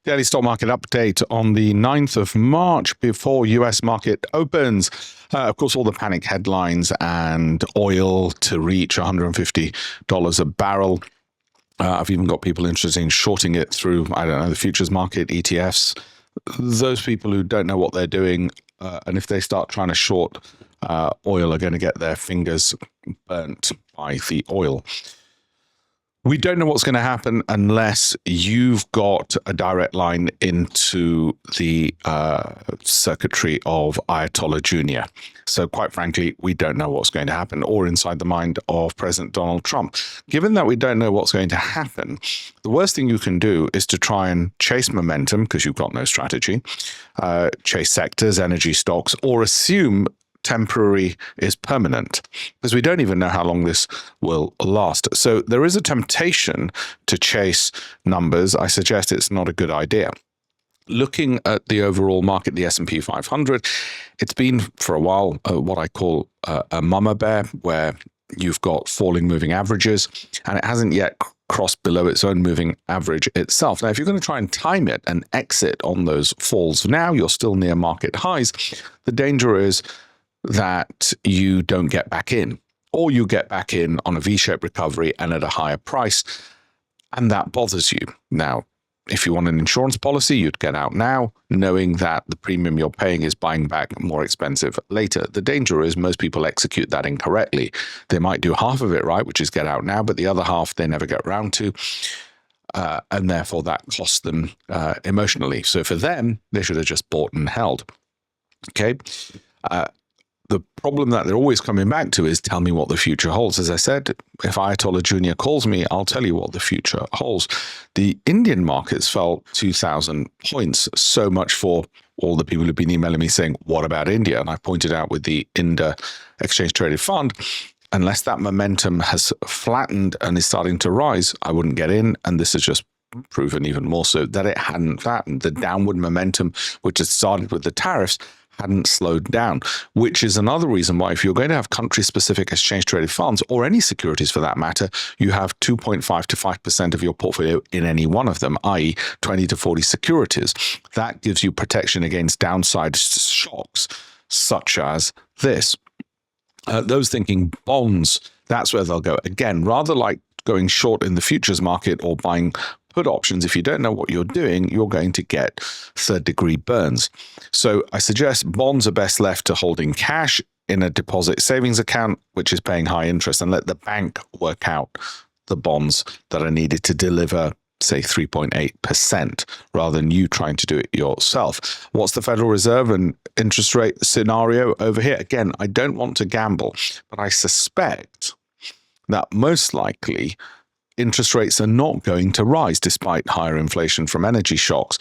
Daily stock market update on the 9th of March before US market opens. Of course, all the panic headlines and oil to reach $150 a barrel. I've even got people interested in shorting it through, I don't know, the futures market, ETFs. Those people who don't know what they're doing, and if they start trying to short oil, are going to get their fingers burnt by the oil. We don't know what's going to happen unless you've got a direct line into the circuitry of Ayatollah Jr. So quite frankly, we don't know what's going to happen, or inside the mind of President Donald Trump. Given that we don't know what's going to happen, the worst thing you can do is to try and chase momentum, because you've got no strategy, chase sectors, energy stocks, or assume temporary is permanent, because we don't even know how long this will last. So there is a temptation to chase numbers. I suggest it's not a good idea. Looking at the overall market, the S&P 500, it's been for a while what I call a mama bear, where you've got falling moving averages, and it hasn't yet crossed below its own moving average itself. Now, if you're going to try and time it and exit on those falls now, you're still near market highs. The danger is that you don't get back in, or you get back in on a V-shaped recovery and at a higher price, and that bothers you. Now, if you want an insurance policy, you'd get out now, knowing that the premium you're paying is buying back more expensive later. The danger is most people execute that incorrectly. They might do half of it right, which is get out now, but the other half they never get around to, and therefore that costs them emotionally. So for them, they should have just bought and held. Okay. The problem that they're always coming back to is tell me what the future holds. As I said, if Ayatollah Jr. calls me, I'll tell you what the future holds. The Indian markets fell 2,000 points. So much for all the people who've been emailing me saying, what about India? And I pointed out with the India Exchange Traded Fund, unless that momentum has flattened and is starting to rise, I wouldn't get in. And this has just proven even more so that it hadn't flattened. The downward momentum, which had started with the tariffs, hadn't slowed down, which is another reason why if you're going to have country-specific exchange-traded funds, or any securities for that matter, you have 2.5 to 5% of your portfolio in any one of them, i.e. 20 to 40 securities. That gives you protection against downside shocks, such as this. Those thinking bonds, that's where they'll go. Again, rather like going short in the futures market or buying put options, if you don't know what you're doing, you're going to get third-degree burns. So I suggest bonds are best left to holding cash in a deposit savings account, which is paying high interest, and let the bank work out the bonds that are needed to deliver, say, 3.8%, rather than you trying to do it yourself. What's the Federal Reserve and interest rate scenario over here? Again, I don't want to gamble, but I suspect that most likely interest rates are not going to rise despite higher inflation from energy shocks.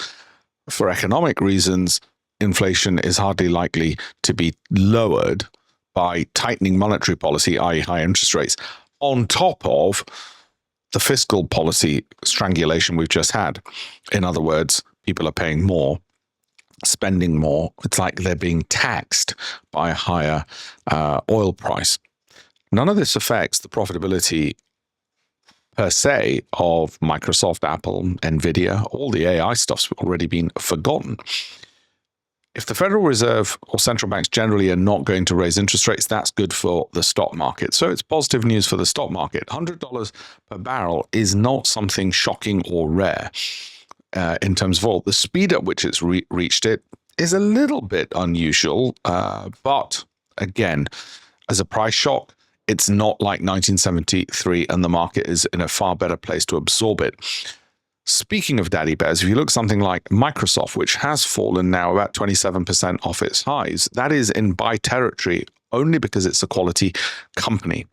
For economic reasons, inflation is hardly likely to be lowered by tightening monetary policy, i.e. high interest rates, on top of the fiscal policy strangulation we've just had. In other words, people are paying more, spending more. It's like they're being taxed by a higher oil price. None of this affects the profitability per se of Microsoft, Apple, Nvidia. All the AI stuff's already been forgotten. If the Federal Reserve or central banks generally are not going to raise interest rates, that's good for the stock market. So it's positive news for the stock market. $100 per barrel is not something shocking or rare in terms of oil. The speed at which it's reached it is a little bit unusual, but again, as a price shock, it's not like 1973, and the market is in a far better place to absorb it. Speaking of daddy bears, if you look something like Microsoft, which has fallen now about 27% off its highs, that is in buy territory only because it's a quality company.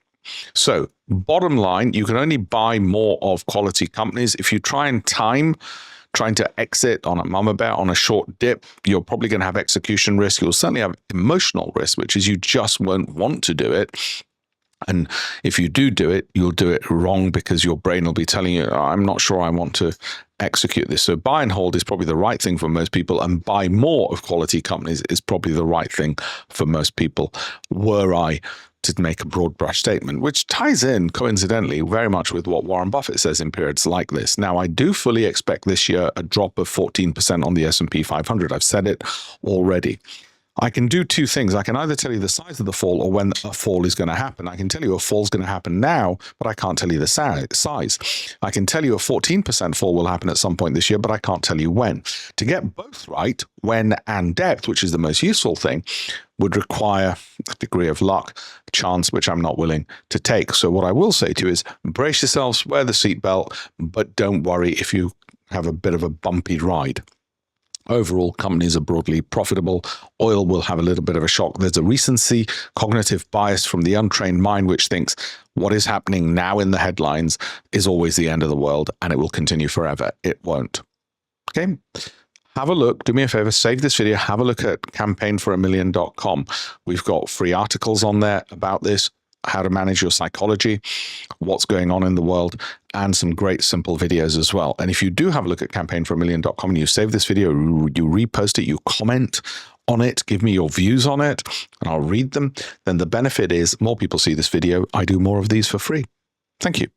So bottom line, you can only buy more of quality companies. If you try and time trying to exit on a mama bear, on a short dip, you're probably going to have execution risk. You'll certainly have emotional risk, which is you just won't want to do it. And if you do it, you'll do it wrong because your brain will be telling you, I'm not sure I want to execute this. So buy and hold is probably the right thing for most people, and buy more of quality companies is probably the right thing for most people, were I to make a broad brush statement, which ties in coincidentally very much with what Warren Buffett says in periods like this. Now, I do fully expect this year a drop of 14% on the S&P 500. I've said it already. I can do two things. I can either tell you the size of the fall or when a fall is going to happen. I can tell you a fall is going to happen now, but I can't tell you the size. I can tell you a 14% fall will happen at some point this year, but I can't tell you when. To get both right, when and depth, which is the most useful thing, would require a degree of luck, a chance, which I'm not willing to take. So what I will say to you is brace yourselves, wear the seatbelt, but don't worry if you have a bit of a bumpy ride. Overall, companies are broadly profitable. Oil will have a little bit of a shock. There's a recency, cognitive bias from the untrained mind, which thinks what is happening now in the headlines is always the end of the world and it will continue forever. It won't. Okay. Have a look. Do me a favor, save this video. Have a look at campaignforamillion.com. We've got free articles on there about this, how to manage your psychology, what's going on in the world, and some great simple videos as well. And if you do have a look at campaignforamillion.com and you save this video, you repost it, you comment on it, give me your views on it, and I'll read them, then the benefit is more people see this video. I do more of these for free. Thank you.